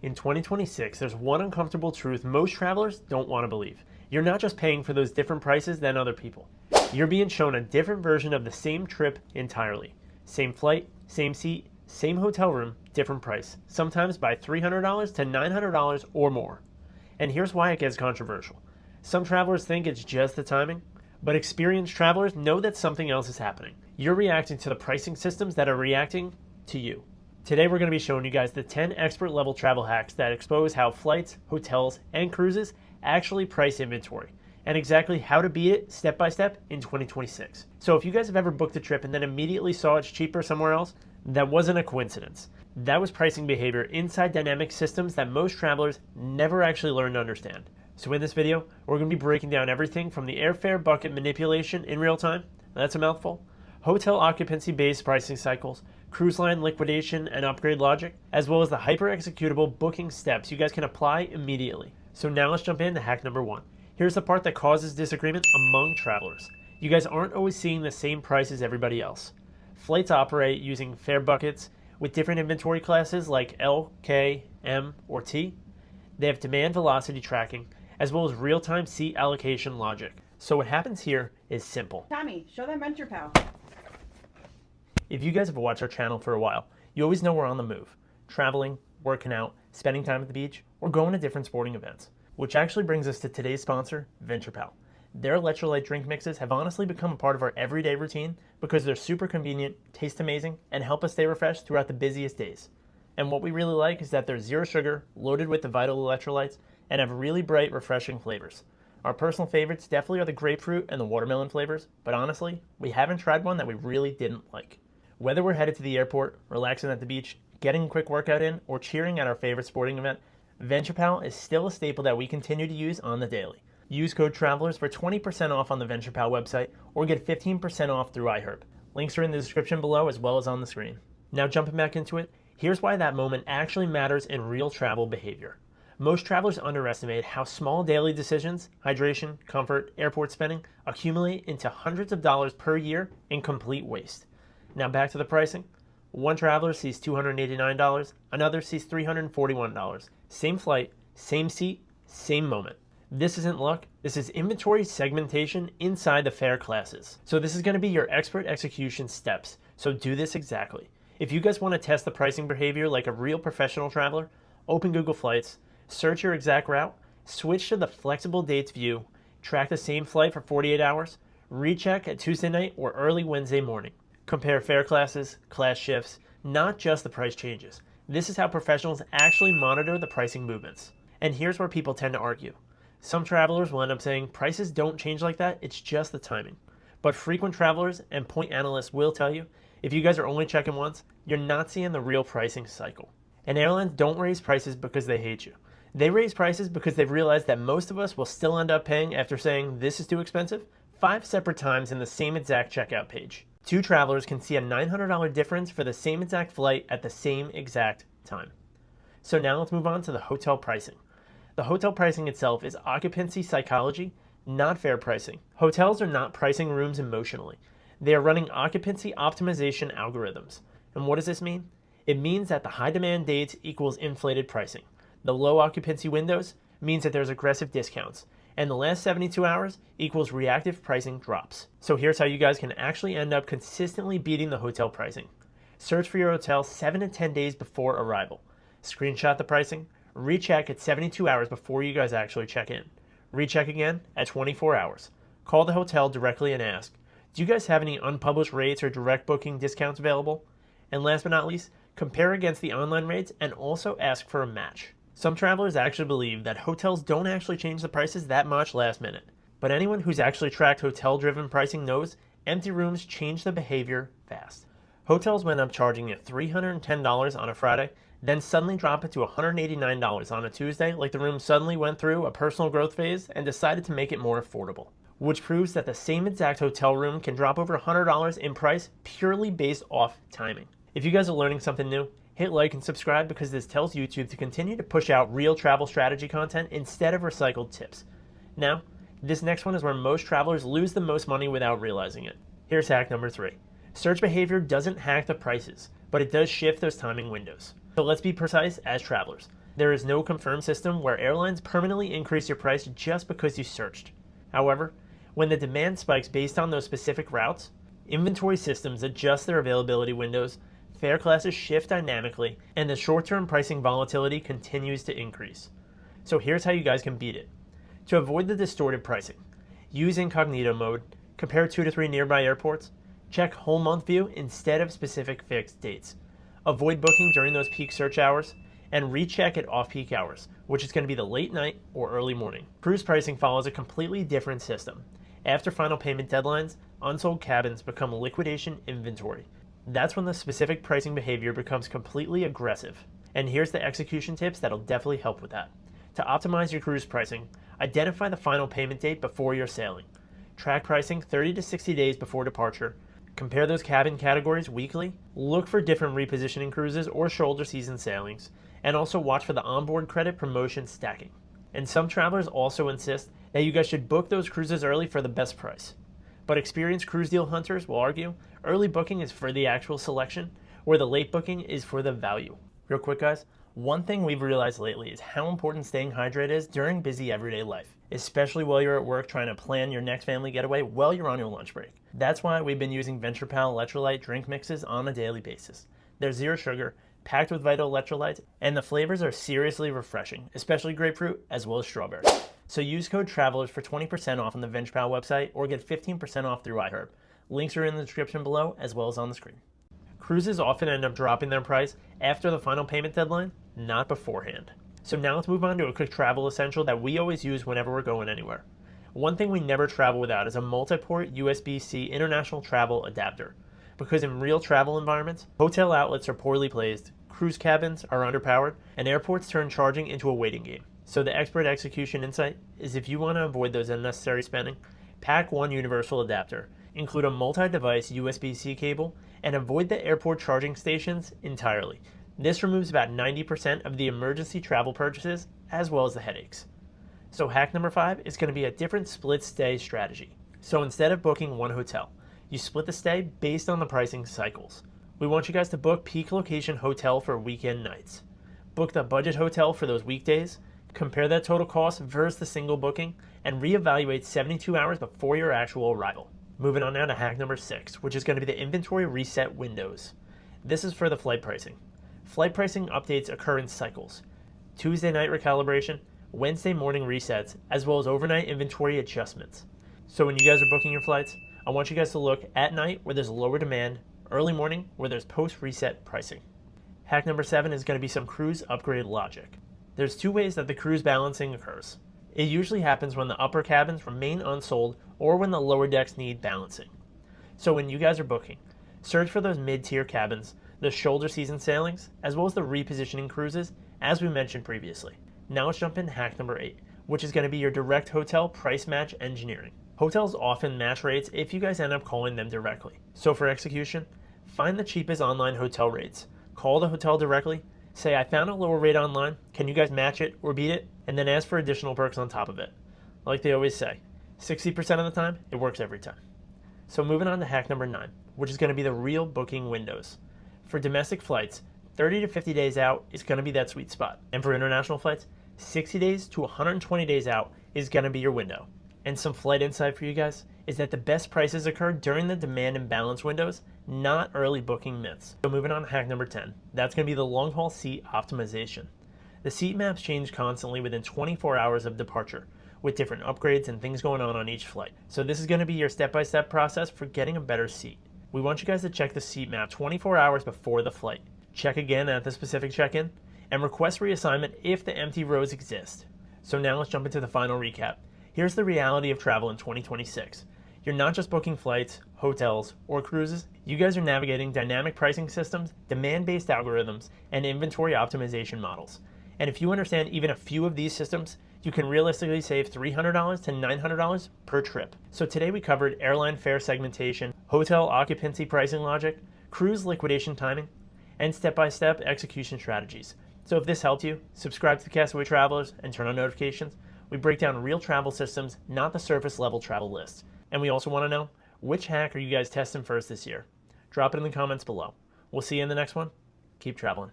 In 2026, there's one uncomfortable truth most travelers don't want to believe. You're not just paying for those different prices than other people. You're being shown a different version of the same trip entirely. Same flight, same seat, same hotel room, different price. Sometimes by $300 to $900 or more. And here's why it gets controversial. Some travelers think it's just the timing, but experienced travelers know that something else is happening. You're reacting to the pricing systems that are reacting to you. Today we're going to be showing you guys the 10 expert level travel hacks that expose how flights, hotels, and cruises actually price inventory, and exactly how to beat it step by step in 2026. So if you guys have ever booked a trip and then immediately saw it's cheaper somewhere else, that wasn't a coincidence. That was pricing behavior inside dynamic systems that most travelers never actually learn to understand. So in this video, we're going to be breaking down everything from the airfare bucket manipulation in real time, that's a mouthful, hotel occupancy-based pricing cycles, cruise line liquidation and upgrade logic, as well as the hyper-executable booking steps you guys can apply immediately. So now let's jump into hack number 1. Here's the part that causes disagreement among travelers. You guys aren't always seeing the same price as everybody else. Flights operate using fare buckets with different inventory classes like L, K, M, or T. They have demand velocity tracking, as well as real-time seat allocation logic. So what happens here is simple. Tommy, show them Venture Pal. If you guys have watched our channel for a while, you always know we're on the move. Traveling, working out, spending time at the beach, or going to different sporting events. Which actually brings us to today's sponsor, Venture Pal. Their electrolyte drink mixes have honestly become a part of our everyday routine because they're super convenient, taste amazing, and help us stay refreshed throughout the busiest days. And what we really like is that they're zero sugar, loaded with the vital electrolytes, and have really bright, refreshing flavors. Our personal favorites definitely are the grapefruit and the watermelon flavors, but honestly, we haven't tried one that we really didn't like. Whether we're headed to the airport, relaxing at the beach, getting a quick workout in, or cheering at our favorite sporting event, Venture Pal is still a staple that we continue to use on the daily. Use code TRAVELERS for 20% off on the Venture Pal website, or get 15% off through iHerb. Links are in the description below as well as on the screen. Now jumping back into it, here's why that moment actually matters in real travel behavior. Most travelers underestimate how small daily decisions, hydration, comfort, airport spending, accumulate into hundreds of dollars per year in complete waste. Now back to the pricing. One traveler sees $289, another sees $341. Same flight, same seat, same moment. This isn't luck, this is inventory segmentation inside the fare classes. So this is going to be your expert execution steps, so do this exactly. If you guys want to test the pricing behavior like a real professional traveler, open Google Flights, search your exact route, switch to the flexible dates view, track the same flight for 48 hours, recheck at Tuesday night or early Wednesday morning. Compare fare classes, class shifts, not just the price changes. This is how professionals actually monitor the pricing movements. And here's where people tend to argue. Some travelers will end up saying prices don't change like that, it's just the timing. But frequent travelers and point analysts will tell you, if you guys are only checking once, you're not seeing the real pricing cycle. And airlines don't raise prices because they hate you. They raise prices because they've realized that most of us will still end up paying after saying this is too expensive 5 separate times in the same exact checkout page. 2 travelers can see a $900 difference for the same exact flight at the same exact time. So now let's move on to the hotel pricing. The hotel pricing itself is occupancy psychology, not fare pricing. Hotels are not pricing rooms emotionally. They are running occupancy optimization algorithms. And what does this mean? It means that the high demand dates equals inflated pricing. The low occupancy windows means that there's aggressive discounts. And the last 72 hours equals reactive pricing drops. So here's how you guys can actually end up consistently beating the hotel pricing. Search for your hotel 7 to 10 days before arrival. Screenshot the pricing, recheck at 72 hours before you guys actually check in. Recheck again at 24 hours. Call the hotel directly and ask, do you guys have any unpublished rates or direct booking discounts available? And last but not least, compare against the online rates and also ask for a match. Some travelers actually believe that hotels don't actually change the prices that much last minute. But anyone who's actually tracked hotel-driven pricing knows empty rooms change the behavior fast. Hotels went up charging at $310 on a Friday, then suddenly drop it to $189 on a Tuesday, like the room suddenly went through a personal growth phase and decided to make it more affordable. Which proves that the same exact hotel room can drop over $100 in price purely based off timing. If you guys are learning something new, hit like and subscribe because this tells YouTube to continue to push out real travel strategy content instead of recycled tips. Now, this next one is where most travelers lose the most money without realizing it. Here's hack number 3. Search behavior doesn't hack the prices, but it does shift those timing windows. So let's be precise as travelers. There is no confirmed system where airlines permanently increase your price just because you searched. However, when the demand spikes based on those specific routes, inventory systems adjust their availability windows, fare classes shift dynamically, and the short-term pricing volatility continues to increase. So here's how you guys can beat it. To avoid the distorted pricing, use incognito mode, compare 2 to 3 nearby airports, check whole month view instead of specific fixed dates. Avoid booking during those peak search hours, and recheck at off-peak hours, which is going to be the late night or early morning. Cruise pricing follows a completely different system. After final payment deadlines, unsold cabins become liquidation inventory. That's when the specific pricing behavior becomes completely aggressive. And here's the execution tips that'll definitely help with that. To optimize your cruise pricing, identify the final payment date before you're sailing. Track pricing 30 to 60 days before departure. Compare those cabin categories weekly. Look for different repositioning cruises or shoulder season sailings. And also watch for the onboard credit promotion stacking. And some travelers also insist that you guys should book those cruises early for the best price. But experienced cruise deal hunters will argue early booking is for the actual selection, where the late booking is for the value. Real quick guys, one thing we've realized lately is how important staying hydrated is during busy everyday life, especially while you're at work trying to plan your next family getaway while you're on your lunch break. That's why we've been using VenturePal electrolyte drink mixes on a daily basis. They're zero sugar, packed with vital electrolytes, and the flavors are seriously refreshing, especially grapefruit as well as strawberry. So use code TRAVELERS for 20% off on the VenturePal website or get 15% off through iHerb. Links are in the description below as well as on the screen. Cruises often end up dropping their price after the final payment deadline, not beforehand. So now let's move on to a quick travel essential that we always use whenever we're going anywhere. One thing we never travel without is a multi-port USB-C international travel adapter. Because in real travel environments, hotel outlets are poorly placed, cruise cabins are underpowered, and airports turn charging into a waiting game. So the expert execution insight is if you want to avoid those unnecessary spending, pack one universal adapter, include a multi-device USB-C cable, and avoid the airport charging stations entirely. This removes about 90% of the emergency travel purchases as well as the headaches. So hack number 5 is going to be a different split stay strategy. So instead of booking one hotel, you split the stay based on the pricing cycles. We want you guys to book peak location hotel for weekend nights. Book the budget hotel for those weekdays, compare that total cost versus the single booking, and reevaluate 72 hours before your actual arrival. Moving on now to hack number 6, which is going to be the inventory reset windows. This is for the flight pricing. Flight pricing updates occur in cycles. Tuesday night recalibration, Wednesday morning resets, as well as overnight inventory adjustments. So when you guys are booking your flights, I want you guys to look at night where there's lower demand, early morning where there's post-reset pricing. Hack number 7 is going to be some cruise upgrade logic. There's 2 ways that the cruise balancing occurs. It usually happens when the upper cabins remain unsold or when the lower decks need balancing. So when you guys are booking, search for those mid-tier cabins, the shoulder season sailings, as well as the repositioning cruises, as we mentioned previously. Now let's jump into hack number 8, which is going to be your direct hotel price match engineering. Hotels often match rates if you guys end up calling them directly. So for execution, find the cheapest online hotel rates. Call the hotel directly, say I found a lower rate online, can you guys match it or beat it? And then ask for additional perks on top of it. Like they always say, 60% of the time, it works every time. So moving on to hack number 9, which is going to be the real booking windows. For domestic flights, 30 to 50 days out is going to be that sweet spot. And for international flights, 60 days to 120 days out is going to be your window. And some flight insight for you guys is that the best prices occur during the demand and balance windows, not early booking myths. So moving on to hack number 10, that's going to be the long haul seat optimization. The seat maps change constantly within 24 hours of departure, with different upgrades and things going on each flight. So this is going to be your step-by-step process for getting a better seat. We want you guys to check the seat map 24 hours before the flight. Check again at the specific check-in, and request reassignment if the empty rows exist. So now let's jump into the final recap. Here's the reality of travel in 2026. You're not just booking flights, hotels, or cruises. You guys are navigating dynamic pricing systems, demand-based algorithms, and inventory optimization models. And if you understand even a few of these systems, you can realistically save $300 to $900 per trip. So today we covered airline fare segmentation, hotel occupancy pricing logic, cruise liquidation timing, and step-by-step execution strategies. So if this helped you, subscribe to the Castaway Travelers and turn on notifications. We break down real travel systems, not the surface level travel lists. And we also want to know, which hack are you guys testing first this year? Drop it in the comments below. We'll see you in the next one. Keep traveling.